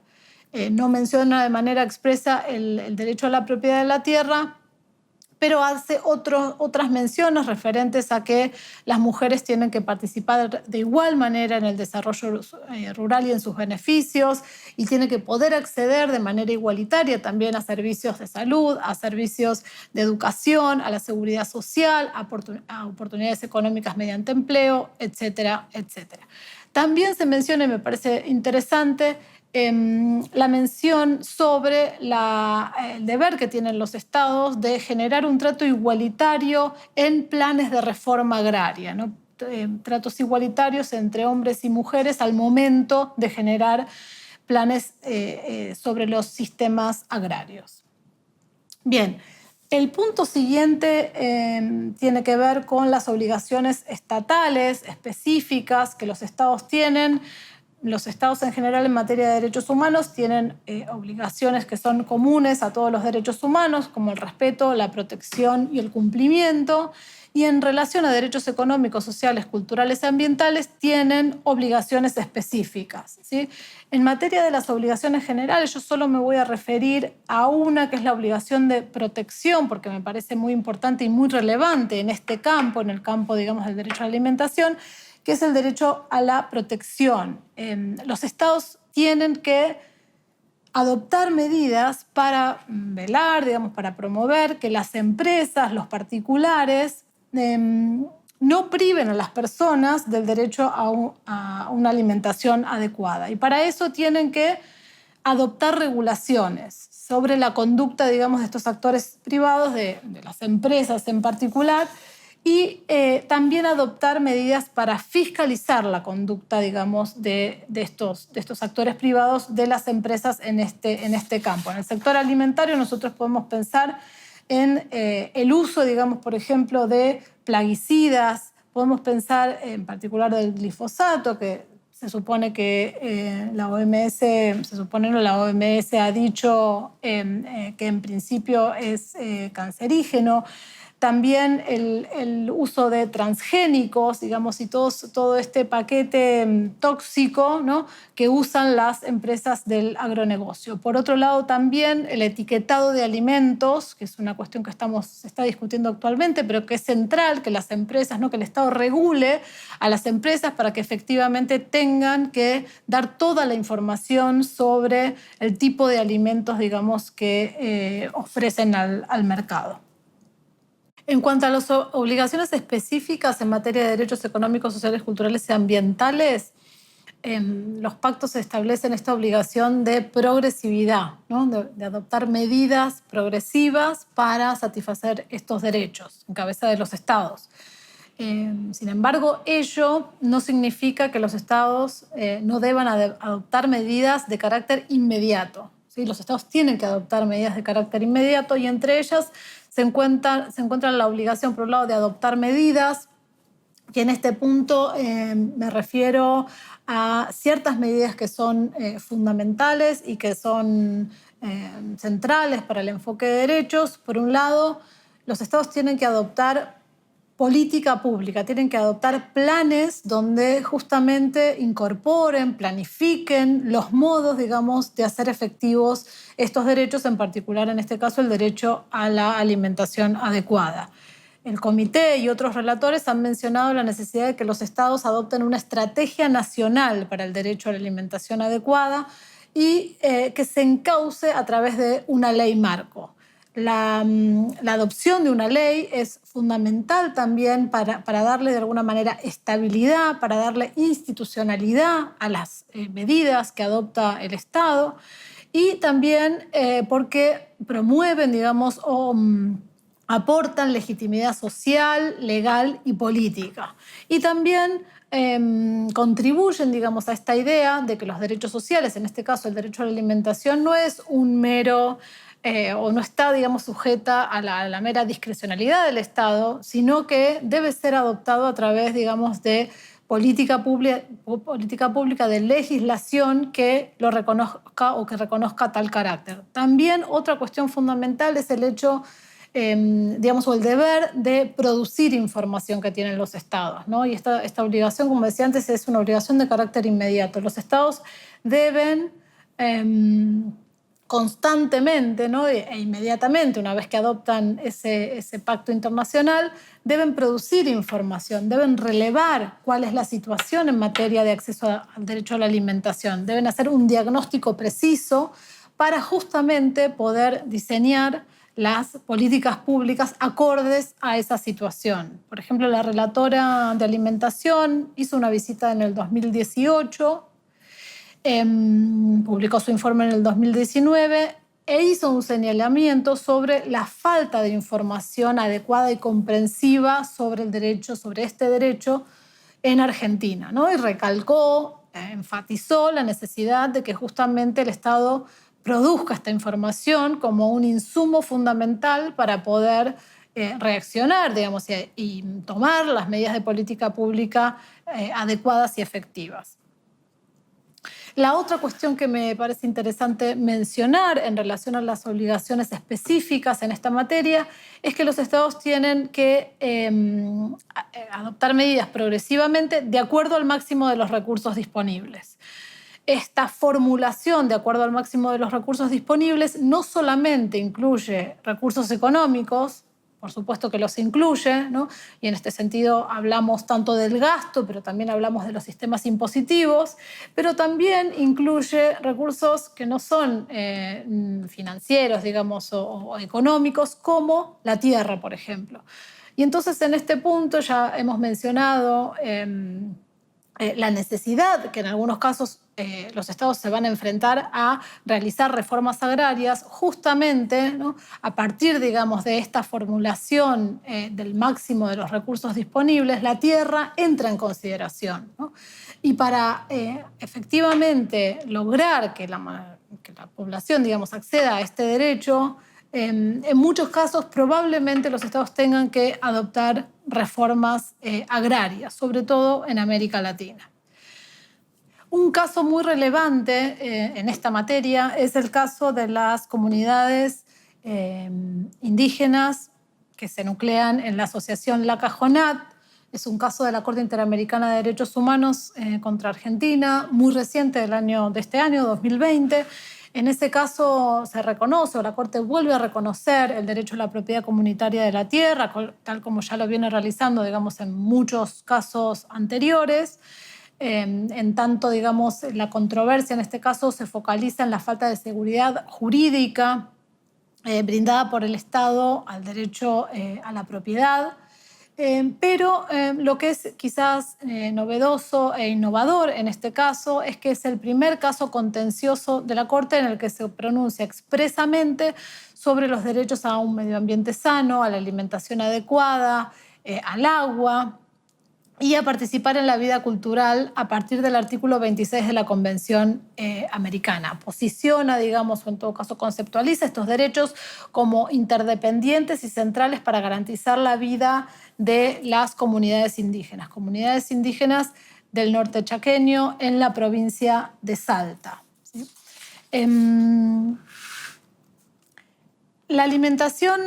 S1: No menciona de manera expresa el derecho a la propiedad de la tierra, pero hace otras menciones referentes a que las mujeres tienen que participar de igual manera en el desarrollo rural y en sus beneficios, y tienen que poder acceder de manera igualitaria también a servicios de salud, a servicios de educación, a la seguridad social, a oportunidades económicas mediante empleo, etcétera, etcétera. También se menciona, y me parece interesante, la mención sobre el deber que tienen los estados de generar un trato igualitario en planes de reforma agraria, ¿no? Tratos igualitarios entre hombres y mujeres al momento de generar planes sobre los sistemas agrarios. Bien, el punto siguiente tiene que ver con las obligaciones estatales específicas que los estados tienen. Los estados en general en materia de derechos humanos tienen obligaciones que son comunes a todos los derechos humanos, como el respeto, la protección y el cumplimiento. Y en relación a derechos económicos, sociales, culturales y ambientales, tienen obligaciones específicas, ¿sí? En materia de las obligaciones generales, yo solo me voy a referir a una, que es la obligación de protección, porque me parece muy importante y muy relevante en este campo, en el campo, digamos, del derecho a la alimentación, que es el derecho a la protección. Los estados tienen que adoptar medidas para velar, digamos, para promover que las empresas, los particulares, no priven a las personas del derecho a una alimentación adecuada. Y para eso tienen que adoptar regulaciones sobre la conducta, digamos, de estos actores privados, de las empresas en particular, y también adoptar medidas para fiscalizar la conducta, digamos, de estos actores privados, de las empresas en este campo. En el sector alimentario nosotros podemos pensar en el uso, digamos, por ejemplo, de plaguicidas. Podemos pensar en particular del glifosato, que se supone que la OMS ha dicho que en principio es cancerígeno. También el uso de transgénicos, digamos, y todo este paquete tóxico, ¿no?, que usan las empresas del agronegocio. Por otro lado, también el etiquetado de alimentos, que es una cuestión que se está discutiendo actualmente, pero que es central que las empresas, ¿no?, que el Estado regule a las empresas para que efectivamente tengan que dar toda la información sobre el tipo de alimentos, digamos, que ofrecen al mercado. En cuanto a las obligaciones específicas en materia de derechos económicos, sociales, culturales y ambientales, los pactos establecen esta obligación de progresividad, ¿no?, de adoptar medidas progresivas para satisfacer estos derechos en cabeza de los estados. Sin embargo, ello no significa que los estados no deban adoptar medidas de carácter inmediato, ¿sí? Los estados tienen que adoptar medidas de carácter inmediato y entre ellas se encuentra la obligación, por un lado, de adoptar medidas, y en este punto me refiero a ciertas medidas que son fundamentales y que son centrales para el enfoque de derechos. Por un lado, los estados tienen que adoptar política pública, tienen que adoptar planes donde justamente incorporen, planifiquen los modos, digamos, de hacer efectivos estos derechos, en particular en este caso el derecho a la alimentación adecuada. El comité y otros relatores han mencionado la necesidad de que los estados adopten una estrategia nacional para el derecho a la alimentación adecuada y que se encauce a través de una ley marco. La adopción de una ley es fundamental también para darle de alguna manera estabilidad, para darle institucionalidad a las medidas que adopta el Estado y también porque promueven, digamos, o aportan legitimidad social, legal y política. Y también contribuyen, digamos, a esta idea de que los derechos sociales, en este caso el derecho a la alimentación, no es un mero o no está, digamos, sujeta a la mera discrecionalidad del Estado, sino que debe ser adoptado a través, digamos, de política pública, de legislación que lo reconozca o que reconozca tal carácter. También otra cuestión fundamental es el hecho, digamos, o el deber de producir información que tienen los estados, ¿no? Y esta obligación, como decía antes, es una obligación de carácter inmediato. Los estados deben constantemente, ¿no? e inmediatamente, una vez que adoptan ese pacto internacional, deben producir información, deben relevar cuál es la situación en materia de acceso al derecho a la alimentación, deben hacer un diagnóstico preciso para justamente poder diseñar las políticas públicas acordes a esa situación. Por ejemplo, la relatora de alimentación hizo una visita en el 2018, publicó su informe en el 2019 e hizo un señalamiento sobre la falta de información adecuada y comprensiva sobre el derecho, sobre este derecho en Argentina, ¿no? Y recalcó, enfatizó la necesidad de que justamente el Estado produzca esta información como un insumo fundamental para poder reaccionar, digamos, y tomar las medidas de política pública adecuadas y efectivas. La otra cuestión que me parece interesante mencionar en relación a las obligaciones específicas en esta materia es que los estados tienen que adoptar medidas progresivamente de acuerdo al máximo de los recursos disponibles. Esta formulación de acuerdo al máximo de los recursos disponibles no solamente incluye recursos económicos, por supuesto que los incluye, ¿no? Y en este sentido hablamos tanto del gasto, pero también hablamos de los sistemas impositivos, pero también incluye recursos que no son financieros, digamos, o económicos, como la tierra, por ejemplo. Y entonces en este punto ya hemos mencionado la necesidad que en algunos casos los estados se van a enfrentar a realizar reformas agrarias justamente, ¿no? A partir, digamos, de esta formulación del máximo de los recursos disponibles, la tierra entra en consideración, ¿no? Y para efectivamente lograr que la población, digamos, acceda a este derecho, en muchos casos probablemente los estados tengan que adoptar reformas agrarias, sobre todo en América Latina. Un caso muy relevante en esta materia es el caso de las comunidades indígenas que se nuclean en la asociación La Cajonat. Es un caso de la Corte Interamericana de Derechos Humanos contra Argentina, muy reciente de este año, 2020. En ese caso se reconoce, o la Corte vuelve a reconocer el derecho a la propiedad comunitaria de la tierra, tal como ya lo viene realizando, digamos, en muchos casos anteriores. En tanto, digamos, la controversia en este caso se focaliza en la falta de seguridad jurídica brindada por el Estado al derecho a la propiedad. Pero lo que es quizás novedoso e innovador en este caso es que es el primer caso contencioso de la Corte en el que se pronuncia expresamente sobre los derechos a un medio ambiente sano, a la alimentación adecuada, al agua. y a participar en la vida cultural a partir del artículo 26 de la Convención Americana. Posiciona, digamos, o en todo caso conceptualiza estos derechos como interdependientes y centrales para garantizar la vida de las comunidades indígenas del norte chaqueño en la provincia de Salta. ¿Sí? La alimentación,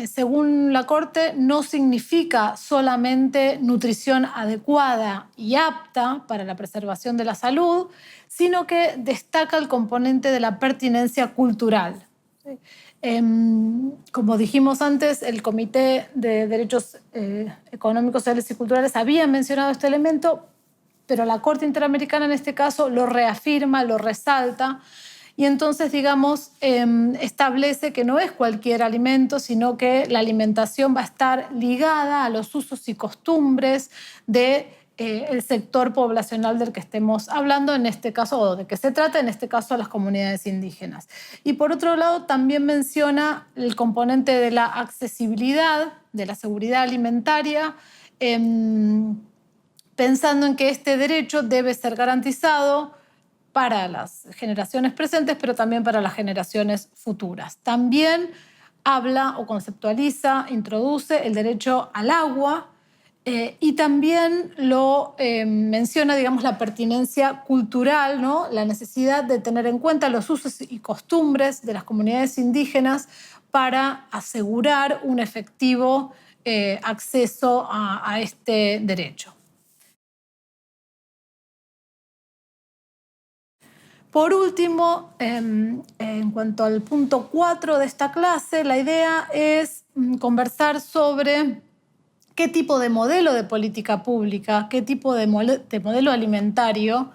S1: según la Corte, no significa solamente nutrición adecuada y apta para la preservación de la salud, sino que destaca el componente de la pertinencia cultural. ¿Sí? Como dijimos antes, el Comité de Derechos Económicos, Sociales y Culturales había mencionado este elemento, pero la Corte Interamericana en este caso lo reafirma, lo resalta, y entonces, digamos, establece que no es cualquier alimento, sino que la alimentación va a estar ligada a los usos y costumbres del sector poblacional del que estemos hablando, en este caso, o de que se trata, en este caso, a las comunidades indígenas. Y por otro lado, también menciona el componente de la accesibilidad, de la seguridad alimentaria, pensando en que este derecho debe ser garantizado para las generaciones presentes, pero también para las generaciones futuras. También habla o conceptualiza, introduce el derecho al agua y también lo menciona, digamos, la pertinencia cultural, ¿no? La necesidad de tener en cuenta los usos y costumbres de las comunidades indígenas para asegurar un efectivo acceso a este derecho. Por último, en cuanto al punto 4 de esta clase, la idea es conversar sobre qué tipo de modelo de política pública, qué tipo de modelo alimentario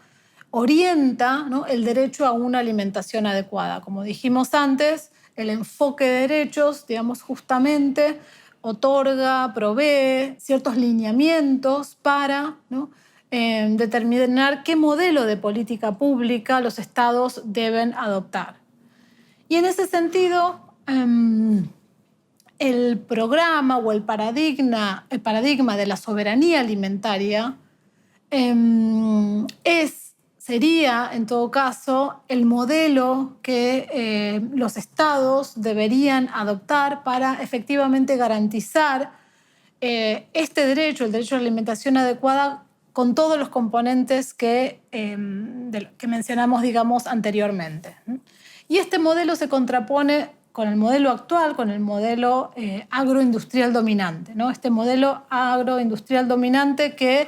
S1: orienta, ¿no?, el derecho a una alimentación adecuada. Como dijimos antes, el enfoque de derechos, digamos, justamente otorga, provee ciertos lineamientos para, ¿no?, determinar qué modelo de política pública los estados deben adoptar. Y en ese sentido, el programa o el paradigma de la soberanía alimentaria sería, en todo caso, el modelo que los estados deberían adoptar para efectivamente garantizar este derecho, el derecho a la alimentación adecuada, con todos los componentes que mencionamos, digamos, anteriormente. Y este modelo se contrapone con el modelo actual, con el modelo agroindustrial dominante, ¿no? Este modelo agroindustrial dominante que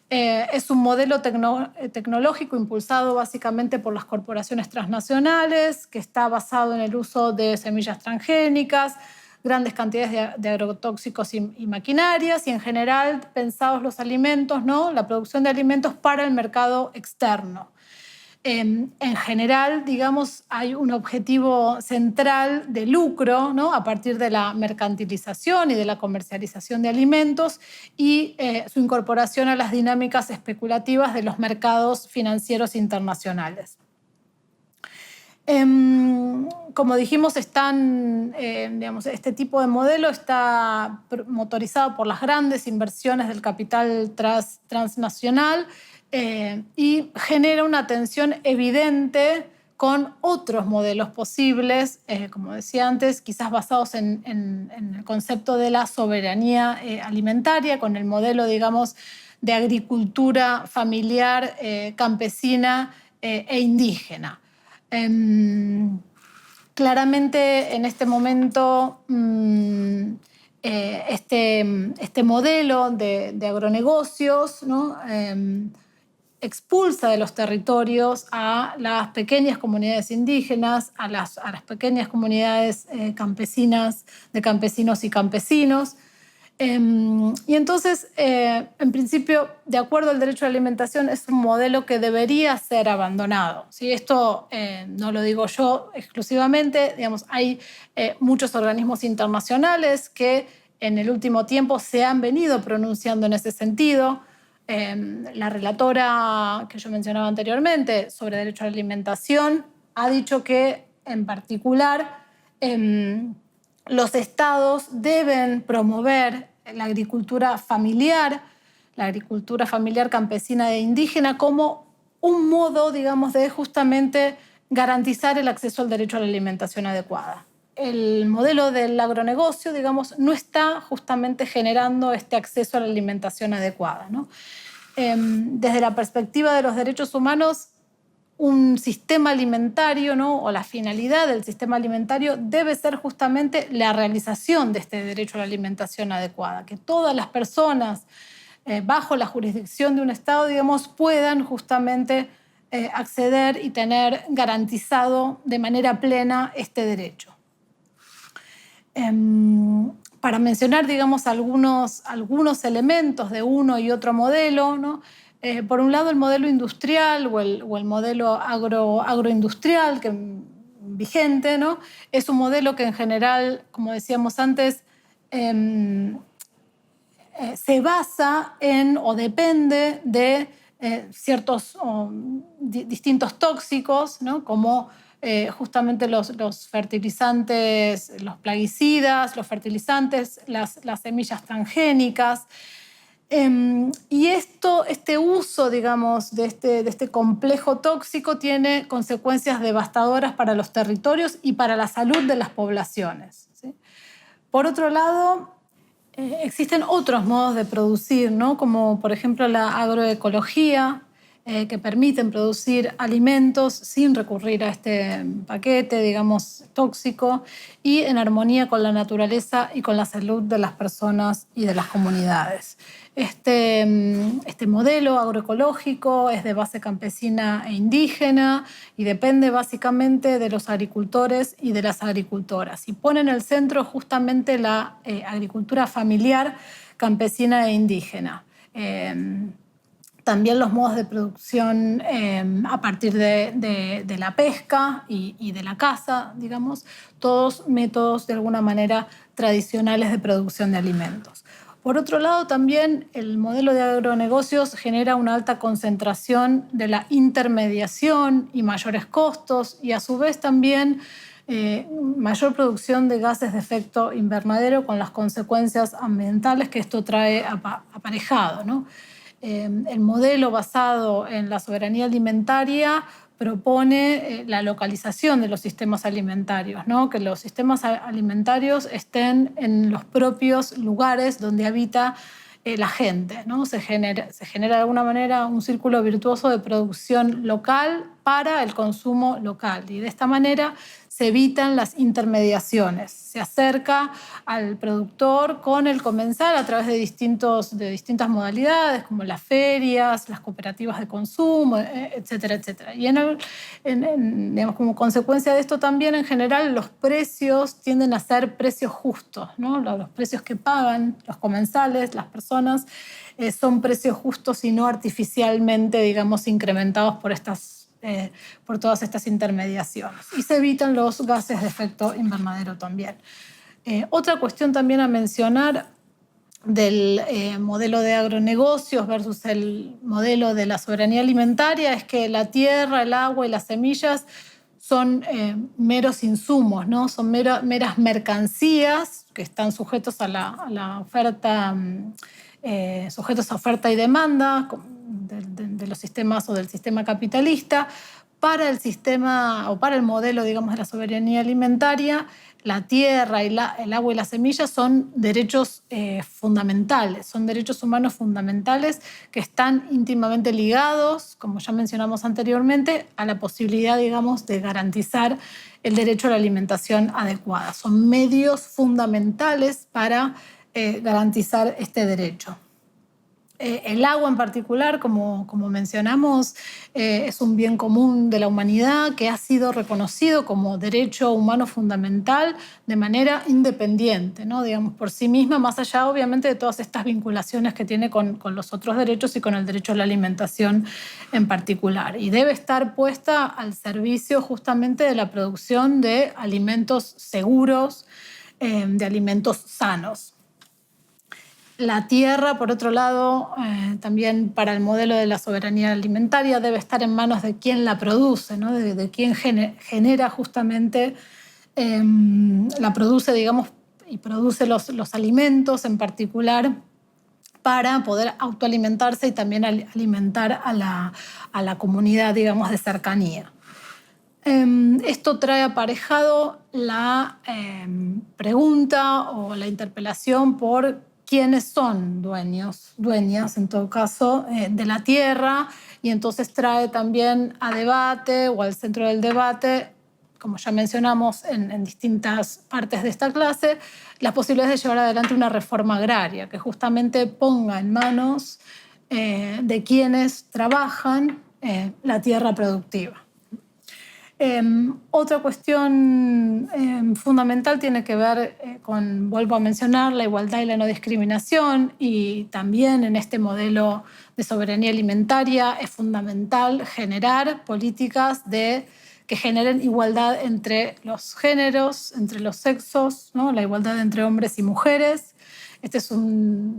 S1: es un modelo tecnológico impulsado básicamente por las corporaciones transnacionales, que está basado en el uso de semillas transgénicas, grandes cantidades de agrotóxicos y maquinarias, y en general pensados los alimentos, ¿no?, la producción de alimentos para el mercado externo. En general, digamos, hay un objetivo central de lucro, ¿no?, a partir de la mercantilización y de la comercialización de alimentos y su incorporación a las dinámicas especulativas de los mercados financieros internacionales. Como dijimos, este tipo de modelo está motorizado por las grandes inversiones del capital transnacional y genera una tensión evidente con otros modelos posibles, como decía antes, quizás basados en el concepto de la soberanía alimentaria, con el modelo, digamos, de agricultura familiar, campesina e indígena. Claramente en este momento este modelo de agronegocios, ¿no?, expulsa de los territorios a las pequeñas comunidades indígenas, a las pequeñas comunidades campesinas, de campesinos y campesinos. Y entonces, en principio, de acuerdo al derecho a la alimentación, es un modelo que debería ser abandonado. ¿Sí? Esto no lo digo yo exclusivamente, digamos, hay muchos organismos internacionales que en el último tiempo se han venido pronunciando en ese sentido. La relatora que yo mencionaba anteriormente sobre derecho a la alimentación ha dicho que, en particular, los estados deben promover la agricultura familiar, la agricultura familiar campesina e indígena como un modo, digamos, de justamente garantizar el acceso al derecho a la alimentación adecuada. El modelo del agronegocio, digamos, no está justamente generando este acceso a la alimentación adecuada, ¿no? Desde la perspectiva de los derechos humanos, un sistema alimentario, ¿no? O la finalidad del sistema alimentario debe ser justamente la realización de este derecho a la alimentación adecuada, que todas las personas bajo la jurisdicción de un Estado, digamos, puedan justamente acceder y tener garantizado de manera plena este derecho. Para mencionar, digamos, algunos elementos de uno y otro modelo, ¿no? Por un lado, el modelo industrial o el modelo agroindustrial vigente, ¿no? Es un modelo que en general, como decíamos antes, se basa en o depende de ciertos distintos tóxicos, ¿no? Como justamente los fertilizantes, los plaguicidas, los fertilizantes, las semillas transgénicas. Y este uso, digamos, de este complejo tóxico tiene consecuencias devastadoras para los territorios y para la salud de las poblaciones, ¿sí? Por otro lado, existen otros modos de producir, ¿no? Como por ejemplo la agroecología, que permiten producir alimentos sin recurrir a este paquete, digamos, tóxico, y en armonía con la naturaleza y con la salud de las personas y de las comunidades. Este modelo agroecológico es de base campesina e indígena y depende básicamente de los agricultores y de las agricultoras. Y pone en el centro justamente la agricultura familiar campesina e indígena. También los modos de producción a partir de la pesca y de la caza, digamos, todos métodos de alguna manera tradicionales de producción de alimentos. Por otro lado, también el modelo de agronegocios genera una alta concentración de la intermediación y mayores costos, y a su vez también mayor producción de gases de efecto invernadero con las consecuencias ambientales que esto trae aparejado, ¿no? El modelo basado en la soberanía alimentaria propone la localización de los sistemas alimentarios, ¿no? Que los sistemas alimentarios estén en los propios lugares donde habita la gente, ¿no? Se genera de alguna manera un círculo virtuoso de producción local para el consumo local, y de esta manera se evitan las intermediaciones. Se acerca al productor con el comensal a través de distintas modalidades, como las ferias, las cooperativas de consumo, etcétera, etcétera. Y digamos, como consecuencia de esto también, en general, los precios tienden a ser precios justos, ¿no? Los precios que pagan los comensales, las personas, son precios justos y no artificialmente, digamos, incrementados por todas estas intermediaciones. Y se evitan los gases de efecto invernadero también. Otra cuestión también a mencionar del modelo de agronegocios versus el modelo de la soberanía alimentaria es que la tierra, el agua y las semillas son meros insumos, ¿no? Son meras mercancías que están sujetos a la oferta, sujetos a oferta y demanda de los sistemas o del sistema capitalista. Para el sistema o para el modelo, digamos, de la soberanía alimentaria, la tierra, el agua y las semillas son derechos fundamentales, son derechos humanos fundamentales que están íntimamente ligados, como ya mencionamos anteriormente, a la posibilidad, digamos, de garantizar el derecho a la alimentación adecuada. Son medios fundamentales para garantizar este derecho. El agua en particular, como mencionamos, es un bien común de la humanidad que ha sido reconocido como derecho humano fundamental de manera independiente, ¿no? Digamos, por sí misma, más allá obviamente de todas estas vinculaciones que tiene con los otros derechos y con el derecho a la alimentación en particular. Y debe estar puesta al servicio justamente de la producción de alimentos seguros, de alimentos sanos. La tierra, por otro lado, también para el modelo de la soberanía alimentaria debe estar en manos de quien la produce, ¿no? de quien genera justamente, la produce, digamos, y produce los alimentos en particular para poder autoalimentarse y también alimentar a la comunidad, digamos, de cercanía. Esto trae aparejado la pregunta o la interpelación por quiénes son dueñas en todo caso, de la tierra, y entonces trae también a debate o al centro del debate, como ya mencionamos en distintas partes de esta clase, las posibilidades de llevar adelante una reforma agraria que justamente ponga en manos de quienes trabajan la tierra productiva. Otra cuestión fundamental tiene que ver con, vuelvo a mencionar, la igualdad y la no discriminación, y también en este modelo de soberanía alimentaria es fundamental generar políticas que generen igualdad entre los géneros, entre los sexos, ¿no? La igualdad entre hombres y mujeres. Este es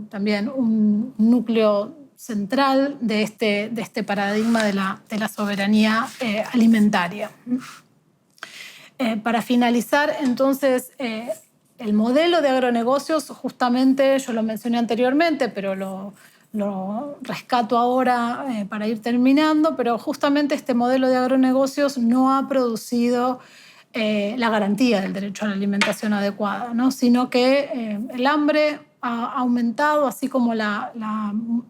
S1: también un núcleo central de este paradigma de la soberanía alimentaria. Para finalizar, entonces, el modelo de agronegocios, justamente, yo lo mencioné anteriormente, pero lo rescato ahora para ir terminando, pero justamente este modelo de agronegocios no ha producido la garantía del derecho a la alimentación adecuada, ¿no? Sino que el hambre ha aumentado, así como la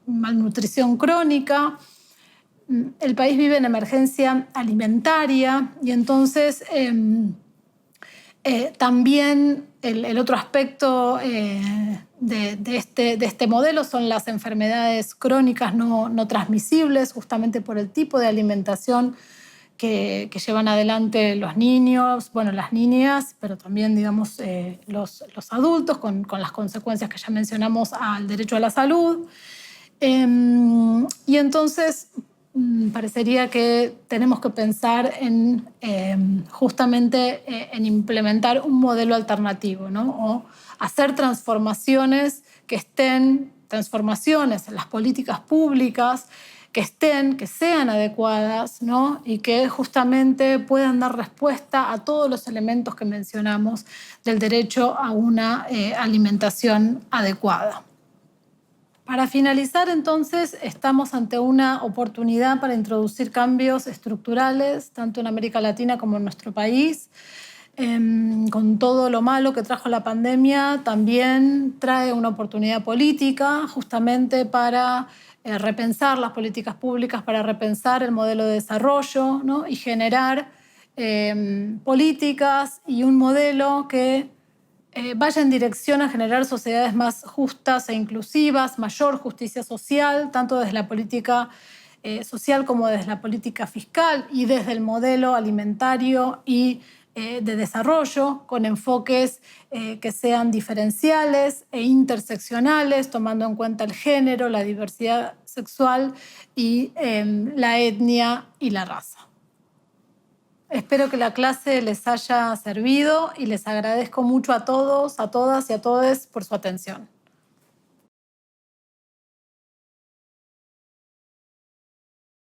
S1: malnutrición crónica. El país vive en emergencia alimentaria y entonces también el otro aspecto de este modelo son las enfermedades crónicas no transmisibles, justamente por el tipo de alimentación que llevan adelante los niños, bueno, las niñas, pero también, digamos, los adultos, con las consecuencias que ya mencionamos al derecho a la salud. Y entonces parecería que tenemos que pensar en justamente en implementar un modelo alternativo, ¿no? O hacer transformaciones transformaciones en las políticas públicas que sean adecuadas, ¿no? Y que justamente puedan dar respuesta a todos los elementos que mencionamos del derecho a una alimentación adecuada. Para finalizar, entonces, estamos ante una oportunidad para introducir cambios estructurales, tanto en América Latina como en nuestro país. Con todo lo malo que trajo la pandemia, también trae una oportunidad política justamente para repensar las políticas públicas, para repensar el modelo de desarrollo, ¿no? Y generar políticas y un modelo que vaya en dirección a generar sociedades más justas e inclusivas, mayor justicia social, tanto desde la política social como desde la política fiscal y desde el modelo alimentario y de desarrollo, con enfoques que sean diferenciales e interseccionales, tomando en cuenta el género, la diversidad sexual y la etnia y la raza. Espero que la clase les haya servido y les agradezco mucho a todos, a todas y a todes por su atención.